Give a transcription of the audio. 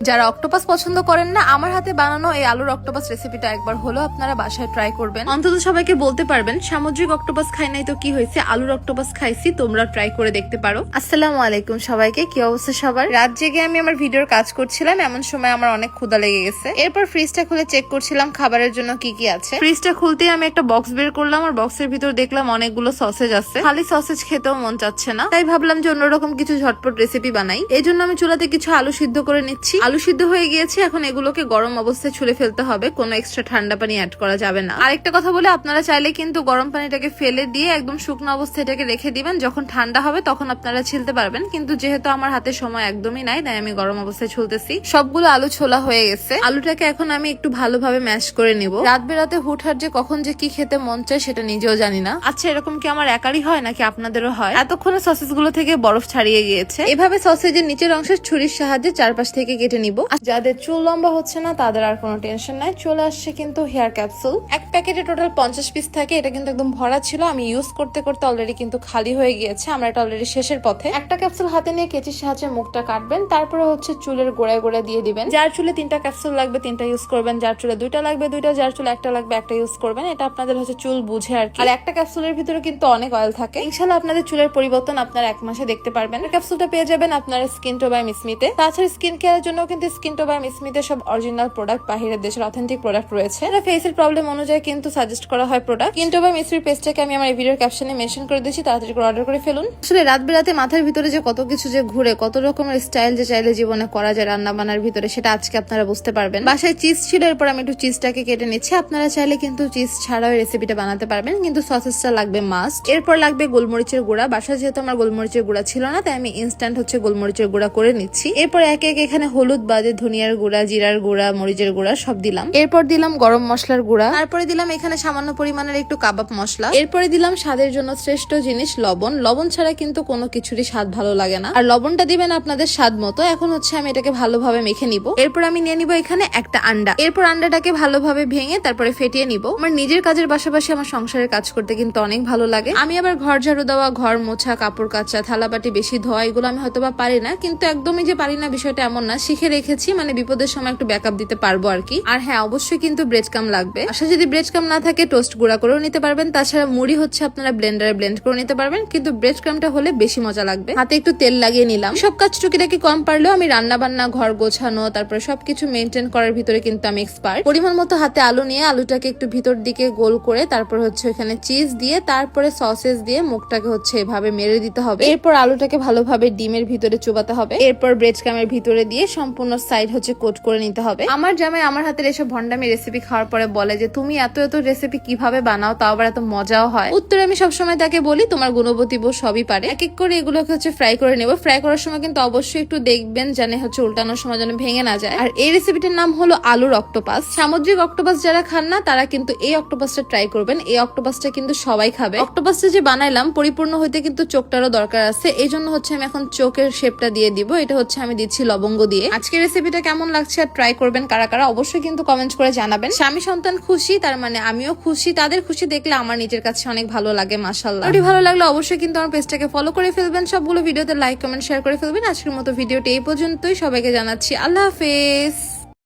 যারা অক্টোপাস পছন্দ করেন না, আমার হাতে বানানো এই আলুর অক্টোপাস রেসিপিটা একবার হলো আপনারা বাসায় ট্রাই করবেন। অন্তত সবাইকে বলতে পারবেন সামুদ্রিক অক্টোপাস খাই নাই তো কি হয়েছে, আলুর অক্টোপাস খাইছি, তোমরা ট্রাই করে দেখতে পারো। আসসালামু আলাইকুম সবাইকে, কি অবস্থা সবার? রাত জেগে আমি আমার ভিডিওর কাজ করছিলাম, এমন সময় আমার অনেক ক্ষুধা লেগে গেছে। এরপর ফ্রিজটা খুলে চেক করছিলাম খাবারের জন্য কি কি আছে। ফ্রিজটা খুলতেই আমি একটা বক্স বের করলাম, আর বক্সের ভিতর দেখলাম অনেকগুলো সসেজ আছে। খালি সসেজ খেতেও মন চাচ্ছে না, তাই ভাবলাম যে অন্যরকম কিছু ঝটপট রেসিপি বানাই। এই জন্য আমি চুলাতে কিছু আলু সিদ্ধ করে নিচ্ছি। আলু সিদ্ধ হয়ে গিয়েছে, এখন এগুলোকে গরম অবস্থায় ছুলে ফেলতে হবে, কোনো এক্সট্রা ঠান্ডা পানি অ্যাড করা যাবে না। আরেকটা কথা বলে, আপনারা চাইলে কিন্তু গরম পানিটাকে ফেলে দিয়ে একদম শুকনো অবস্থায় এটাকে রেখে দিবেন, যখন ঠান্ডা হবে তখন আপনারা ছিলতে পারবেন। কিন্তু যেহেতু আমার হাতে সময় একদমই নাই, তাই আমি গরম অবস্থায় ছুলতেছি। সবগুলো আলু ছোলা হয়ে গেছে, আলুটাকে এখন আমি একটু ভালোভাবে ম্যাশ করে নিব। রাত বেরাতে হুটহাট যে কখন যে কি খেতে মন চায় সেটা নিজেও জানি না। আচ্ছা, এরকম কি আমার একারই হয় নাকি আপনাদেরও হয়? এতক্ষণে সসেস গুলো থেকে বরফ ছাড়িয়ে গিয়েছে। এভাবে সসেজের নিচের অংশ ছুরির সাহায্যে চারপাশ থেকে কেটে নিব। যাদের চুল লম্বা হচ্ছে না তাদের আর কোনো টেনশন নাই, চলে আসছে কিন্তু হেয়ার ক্যাপসুল। এক প্যাকেটে টোটাল 50 পিস থাকে, এটা কিন্তু একদম ভরা ছিল। আমি ইউজ করতে করতে অলরেডি কিন্তু খালি হয়ে গিয়েছে, আমরা এটা অলরেডি শেষের পথে। একটা ক্যাপসুল হাতে নিয়ে কেচির সাহায্যে মুখটা কাটবেন, তারপরে হচ্ছে চুলের গোড়ায় গোড়ায় দিয়ে দিবেন। যার চুলে 3টা ক্যাপসুল লাগবে 3টা ইউজ করবেন, যার চুলে 2টা লাগবে 2টা, যার চুলে 1টা লাগবে 1টা ইউজ করবেন। এটা আপনাদের হচ্ছে চুল বুঝে আর কি। আর একটা ক্যাপসুলের ভিতরে কিন্তু অনেক অয়েল থাকে। ইনশাআল্লাহ আপনাদের চুলের পরিবর্তন আপনারা 1 মাসে দেখতে পারবেন। ক্যাপসুলটা পেয়ে যাবেন আপনার স্কিন টো বাই মিসমিতে। তাছাড়া স্কিন কেয়ারের জন্য কিন্তু স্কিন টো বাই মিসমিতে সব অরিজিনাল প্রোডাক্ট, বাহিরের দেশের অথেন্টিক প্রোডাক্ট রয়েছে। এটা ফেসের প্রবলেম অনুযায়ী কিন্তু সাজেস্ট করা হয় প্রোডাক্ট। স্কিন টো বাই মিসমির পেজটাকে আমি আমার এই ভিডিওর ক্যাপশনে মেনশন করে দিয়েছি, তাড়াতাড়ি করে অর্ডার করে ফেলুন। আসলে রাত বেরাতে মাথার ভিতরে যে কত কিছু যে ঘুরে, কত রকমের স্টাইল যে চাইলে জীবনে করা যায় রান্না বান্নার ভিতরে, সেটা আজকে আপনারা বুঝতে পারবেন। বাসায় চিজ ছিল, এরপর আমি একটু চিজটাকে কেটে নিচ্ছি। আপনারা চাইলে কিন্তু চিজ ছাড়াও রেসিপিটা বানাতে পারবেন, কিন্তু সসেসটা লাগবে মাস্ট। এরপর লাগবে গোলমরিচের গুঁড়া। বাসায় যেহেতু আমার গোলমরিচের গুঁড়া ছিল না, তাই আমি ইনস্ট্যান্ট হচ্ছে গোলমরিচের গুঁড়া করে নিচ্ছি। এরপর একে একে এখানে হলুদ বাদে ধনিয়ার গুঁড়া, জিরার গুঁড়া, মরিচের গুঁড়া সব দিলাম। এরপর দিলাম গরম মশলার গুঁড়া, তারপরে দিলাম এখানে সামান্য পরিমাণের একটু কাবাব মশলা। এরপরে দিলাম স্বাদের জন্য শ্রেষ্ঠ জিনিস লবণ। লবণ ছাড়া কিন্তু কোনো কিছুরই স্বাদ ভালো লাগে না, আর লবণটা দিবেন আপনাদের স্বাদ মতো। এখন হচ্ছে আমি এটাকে ভালোভাবে মেখে নিব। এরপর আমি নিয়ে নিব এখানে একটা আন্ডা। এরপর আন্ডাটাকে ভালোভাবে ভেঙে তারপরে ফেটিয়ে নিব। আমার নিজের কাজের পাশাপাশি আমার সংসারের কাজ করতে কিন্তু অনেক ভালো লাগে। আমি আবার ঘর ঝাড়ু দেওয়া, ঘর মোছা, কাপড় কাচা, থালাবাটি বেশি ধোয়া, এগুলো আমি হয়তো বা পারি না, কিন্তু একদমই যে পারি না বিষয়টা এমন না, শিখে রেখেছি। মানে বিপদের সময় একটু ব্যাকআপ দিতে পারবো আর কি। আর হ্যাঁ, অবশ্যই কিন্তু ব্রেড কাম লাগবে। আসলে যদি ব্রেড কাম না থাকে টোস্ট গুঁড়া করেও নিতে পারবেন। তাছাড়া মুড়ি হচ্ছে আপনারা ব্লেন্ডারে ব্লেন্ড করে নিতে পারবেন, কিন্তু ব্রেড ক্রামটা হলে বেশি মজা লাগবে। হাতে একটু তেল লাগিয়ে নিলাম। সব কাজ টুকিটাকি কম পারলেও আমি রান্না বান্না, ঘর গোছানো, তারপরে সবকিছু মেনটেন করার ভিতরে কিন্তু আমি এক্সপার্ট। পরিমাণ মতো হাতে আলু নিয়ে আলুটাকে একটু ভিতর দিকে গোল করে তারপর হচ্ছে এখানে চিজ দিয়ে, তারপরে সসেস দিয়ে মুখটাকে হচ্ছে এভাবে মেরে দিতে হবে। এরপর আলুটাকে ভালোভাবে ডিমের ভিতরে চুবাতে হবে। এরপর ব্রেড ক্রামের ভিতরে দিয়ে সম্পূর্ণ সাইড হচ্ছে কোট করে নিতে হবে। আমার জামাই আমার হাতের এসব ভন্ডামি রেসিপি খাওয়ার পরে বলে যে তুমি এত এত রেসিপি কিভাবে বানাও, তাও আবার এত মজাও হয়। উত্তরে আমি সবসময় তাকে বলি তোমার গুণবতী বউ সবই পারে। এক এক করে এগুলোকে হচ্ছে ফ্রাই করে নেব। ফ্রাই করার সময় কিন্তু অবশ্যই একটু দেখবেন যেন হচ্ছে উল্টানোর সময় যেন ভেঙে না যায়। আর এই রেসিপিটার নাম হলো আলুর অক্টোপাস। সামুদ্রিক অক্টোপাস যারা খান না তারা কিন্তু এই অক্টোপাসটা ট্রাই করবেন। এই অক্টোপাসটা কিন্তু সবাই খাবে। অক্টোপাসটা যে বানাইলাম পরিপূর্ণ হইতে কিন্তু চোখটারও দরকার আছে, এই জন্য হচ্ছে আমি এখন চোখের শেপটা দিয়ে দিব। এটা হচ্ছে আমি দিচ্ছি লবঙ্গ দিয়ে। আজকের রেসিপিটা কেমন লাগছে আর ট্রাই করবেন কারা কারা, অবশ্যই কিন্তু কমেন্ট করে জানাবেন। স্বামী সন্তান খুশি, তার মানে আমিও খুশি। তাদের খুশি দেখলে আমার নিজের কাছে অনেক ভালো লাগে। মাশাআল্লাহ। ভিডিও ভালো লাগলে অবশ্যই কিন্তু আমার পেজটাকে ফলো করে ফেলবেন। সবগুলো ভিডিওতে লাইক কমেন্ট শেয়ার করে ফেলবেন। আজকের মতো ভিডিওটি এই পর্যন্তই। সবাইকে জানাচ্ছি আল্লাহ হাফেজ।